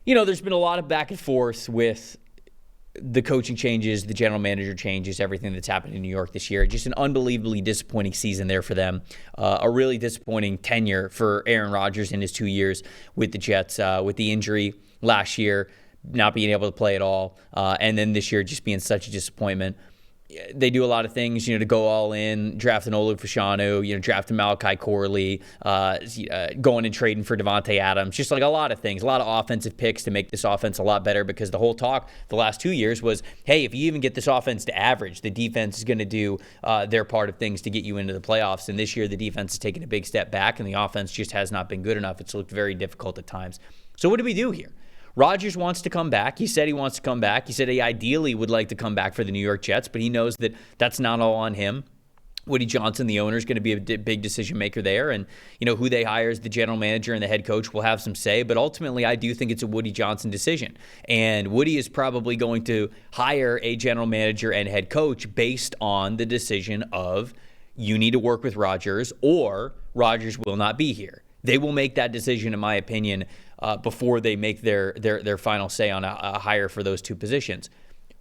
There's been a lot of back and forth with the coaching changes, the general manager changes, everything that's happened in New York this year. Just an unbelievably disappointing season there for them. A really disappointing tenure for Aaron Rodgers in his 2 years with the Jets, with the injury last year, not being able to play at all, and then this year just being such a disappointment. They do a lot of things, to go all in, drafting Olu Fashanu, drafting Malachi Corley, going and trading for Devontae Adams, just like a lot of things, a lot of offensive picks to make this offense a lot better, because the whole talk the last 2 years was, hey, if you even get this offense to average, the defense is going to do their part of things to get you into the playoffs. And this year, the defense has taken a big step back, and the offense just has not been good enough. It's looked very difficult at times. So what do we do here? Rodgers wants to come back. He said he wants to come back. He said he ideally would like to come back for the New York Jets, but he knows that that's not all on him. Woody Johnson, the owner, is going to be a big decision maker there, and who they hire as the general manager and the head coach will have some say. But ultimately, I do think it's a Woody Johnson decision, and Woody is probably going to hire a general manager and head coach based on the decision of, you need to work with Rodgers or Rodgers will not be here. They will make that decision, in my opinion, before they make their final say on a hire for those two positions.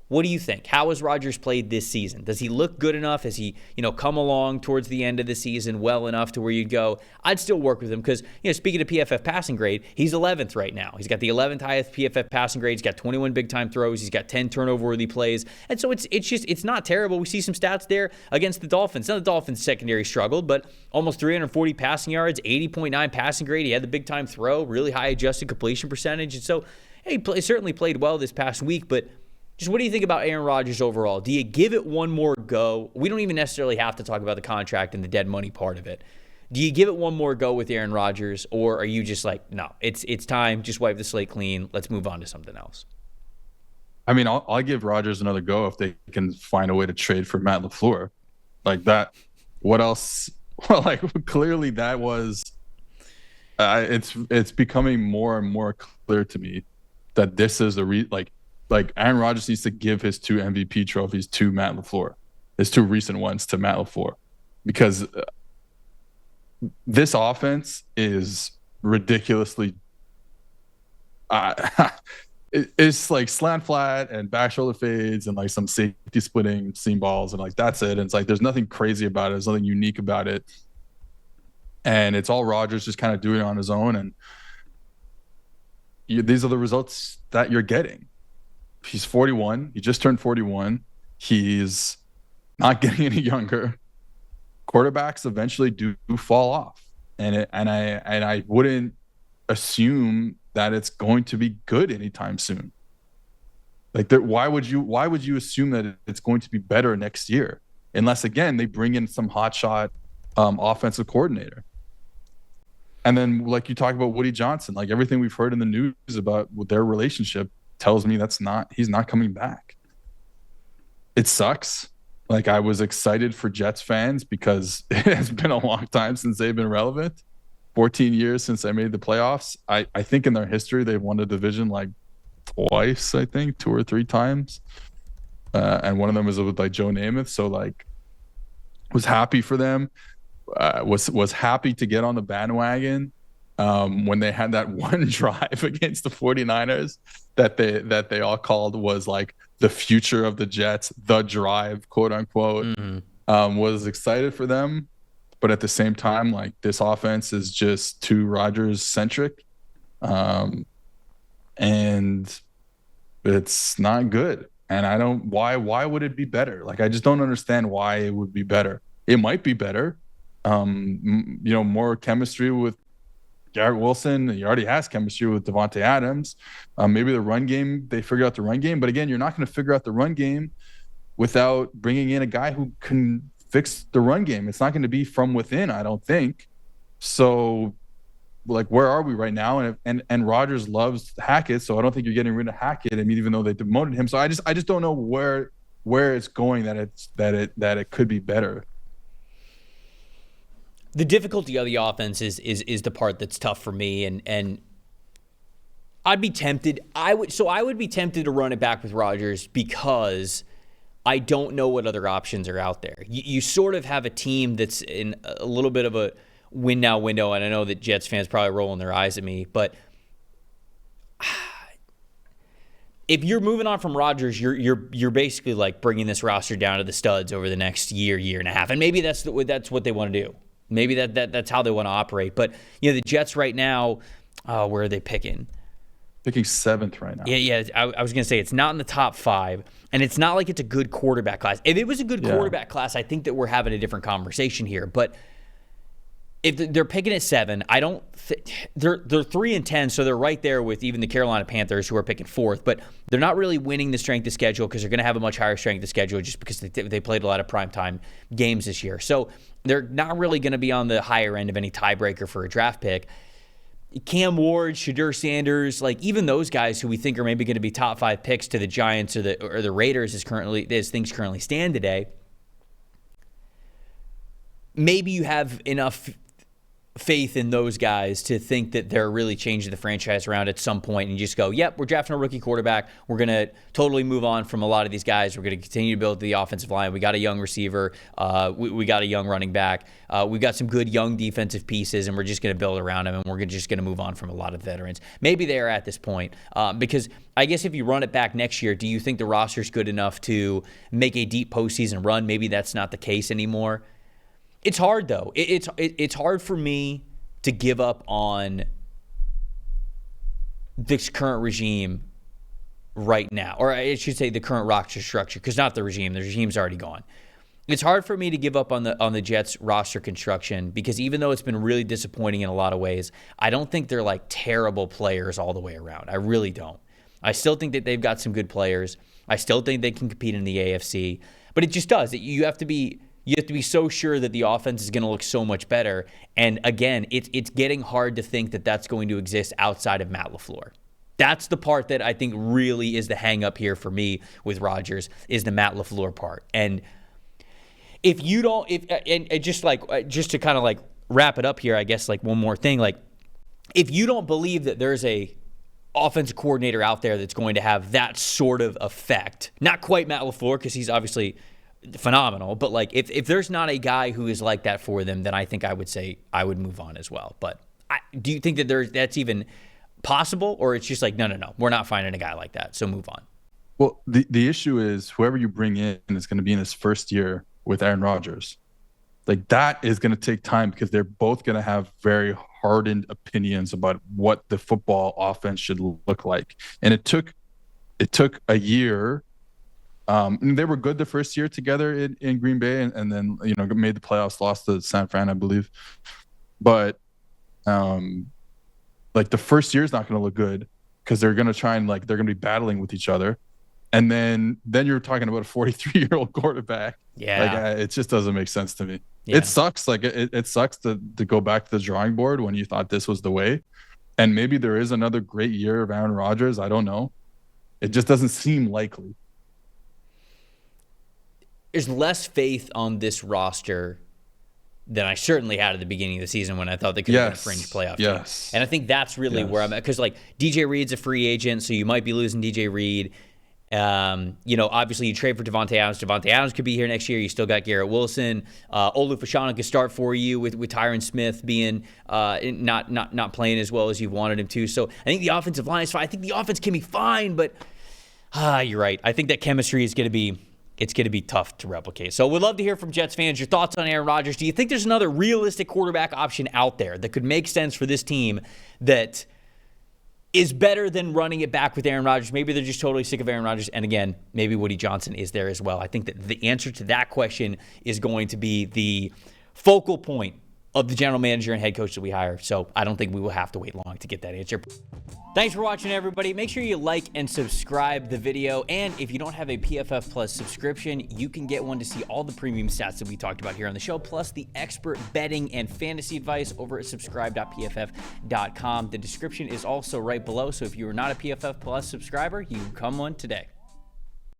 What do you think? How has Rodgers played this season? Does he look good enough? Has he, come along towards the end of the season well enough to where you'd go, I'd still work with him? Because, speaking of PFF passing grade, he's 11th right now. He's got the 11th highest PFF passing grade. He's got 21 big-time throws. He's got 10 turnover-worthy plays. And so it's not terrible. We see some stats there against the Dolphins. Now, the Dolphins secondary struggled, but almost 340 passing yards, 80.9 passing grade. He had the big-time throw, really high adjusted completion percentage. And so, he certainly played well this past week, but just what do you think about Aaron Rodgers overall? Do you give it one more go? We don't even necessarily have to talk about the contract and the dead money part of it. Do you give it one more go with Aaron Rodgers, or are you just like, no, it's time, just wipe the slate clean, let's move on to something else? I mean, I'll give Rodgers another go if they can find a way to trade for Matt LaFleur. Like that, what else? Well, like clearly that was, it's becoming more and more clear to me that this is like Aaron Rodgers needs to give his 2 MVP trophies to Matt LaFleur, his 2 recent ones to Matt LaFleur, because this offense is ridiculously it's like slant flat and back shoulder fades and like some safety splitting seam balls, and like that's it. And it's like there's nothing crazy about it. There's nothing unique about it. And it's all Rodgers just kind of doing it on his own. And these are the results that you're getting. He's 41. He just turned 41. He's not getting any younger. Quarterbacks eventually do fall off, and I wouldn't assume that it's going to be good anytime soon. Like, why would you assume that it's going to be better next year, unless again they bring in some hotshot offensive coordinator? And then, like you talk about Woody Johnson, like everything we've heard in the news about their relationship tells me he's not coming back. It sucks. Like, I was excited for Jets fans because it has been a long time since they've been relevant. 14 years since they made the playoffs. I think in their history they've won the division like twice, I think 2 or 3 times. And one of them was with like Joe Namath. So like, was happy for them. Was happy to get on the bandwagon when they had that one drive against the 49ers that they all called was like the future of the Jets, the drive, quote unquote. Mm-hmm. Was excited for them, but at the same time, like this offense is just too Rodgers centric, and it's not good. And I don't why would it be better? Like I just don't understand why it would be better. It might be better. More chemistry with Garrett Wilson. He already has chemistry with Devontae Adams. Maybe the run game, they figure out the run game. But again, you're not going to figure out the run game without bringing in a guy who can fix the run game. It's not going to be from within, I don't think. So, like, where are we right now? And Rodgers loves Hackett, so I don't think you're getting rid of Hackett. I mean, even though they demoted him, so I just don't know where it's going. That it could be better. The difficulty of the offense is the part that's tough for me, and I'd be tempted. I would be tempted to run it back with Rodgers because I don't know what other options are out there. You sort of have a team that's in a little bit of a win now window, and I know that Jets fans probably rolling their eyes at me, but if you're moving on from Rodgers, you're basically like bringing this roster down to the studs over the next year and a half, and maybe that's what they want to do. Maybe that's how they want to operate. But the Jets right now, where are they picking? Picking 7th right now. Yeah. I was gonna say it's not in the top 5, and it's not like it's a good quarterback class. If it was a good quarterback class, I think that we're having a different conversation here. But if they're picking at 7, I don't. They're 3-10, so they're right there with even the Carolina Panthers, who are picking 4th. But they're not really winning the strength of schedule because they're going to have a much higher strength of schedule just because they played a lot of primetime games this year. So they're not really going to be on the higher end of any tiebreaker for a draft pick. Cam Ward, Shadur Sanders, like even those guys who we think are maybe going to be top 5 picks to the Giants or the Raiders as things currently stand today. Maybe you have enough faith in those guys to think that they're really changing the franchise around at some point and just go, yep, we're drafting a rookie quarterback. We're going to totally move on from a lot of these guys. We're going to continue to build the offensive line. We got a young receiver. We got a young running back. We've got some good young defensive pieces, and we're just going to build around them, and we're just going to move on from a lot of veterans. Maybe they are at this point because I guess if you run it back next year, do you think the roster's good enough to make a deep postseason run? Maybe that's not the case anymore. It's hard, though. It's hard for me to give up on this current regime right now. Or I should say the current roster structure, because not the regime. The regime's already gone. It's hard for me to give up on the Jets roster construction because even though it's been really disappointing in a lot of ways, I don't think they're like terrible players all the way around. I really don't. I still think that they've got some good players. I still think they can compete in the AFC. But it just does. You have to be so sure that the offense is going to look so much better. And again, it's getting hard to think that that's going to exist outside of Matt LaFleur. That's the part that I think really is the hang up here for me with Rodgers is the Matt LaFleur part. And if you don't, just to kind of like wrap it up here, I guess like one more thing, like if you don't believe that there's a offensive coordinator out there that's going to have that sort of effect, not quite Matt LaFleur because he's obviously phenomenal, but like if there's not a guy who is like that for them, then I think I would say I would move on as well. But do you think that that's even possible, or it's just like no, we're not finding a guy like that, so move on? Well, the issue is whoever you bring in is going to be in his first year with Aaron Rodgers. Like that is going to take time because they're both going to have very hardened opinions about what the football offense should look like, and it took a year. They were good the first year together in Green Bay, and then made the playoffs, lost to San Fran, I believe. But like the first year is not going to look good because they're going to try and they're going to be battling with each other, and then you're talking about a 43-year-old quarterback. Yeah, it just doesn't make sense to me. Yeah. It sucks. Like it sucks to go back to the drawing board when you thought this was the way, and maybe there is another great year of Aaron Rodgers. I don't know. It just doesn't seem likely. There's less faith on this roster than I certainly had at the beginning of the season when I thought they could have been a fringe playoff team. And I think that's really where I'm at. Because DJ Reed's a free agent, so you might be losing DJ Reed. Obviously you trade for Devontae Adams. Devontae Adams could be here next year. You still got Garrett Wilson. Olu Fashanu could start for you with Tyron Smith being not playing as well as you wanted him to. So I think the offensive line is fine. I think the offense can be fine, but you're right. I think that chemistry is going to be tough to replicate. So we'd love to hear from Jets fans. Your thoughts on Aaron Rodgers. Do you think there's another realistic quarterback option out there that could make sense for this team that is better than running it back with Aaron Rodgers? Maybe they're just totally sick of Aaron Rodgers. And again, maybe Woody Johnson is there as well. I think that the answer to that question is going to be the focal point of the general manager and head coach that we hire. So I don't think we will have to wait long to get that answer. Thanks for watching, everybody. Make sure you like and subscribe the video. And if you don't have a PFF Plus subscription, you can get one to see all the premium stats that we talked about here on the show, plus the expert betting and fantasy advice over at subscribe.pff.com. The description is also right below. So if you are not a PFF Plus subscriber, you can come one today.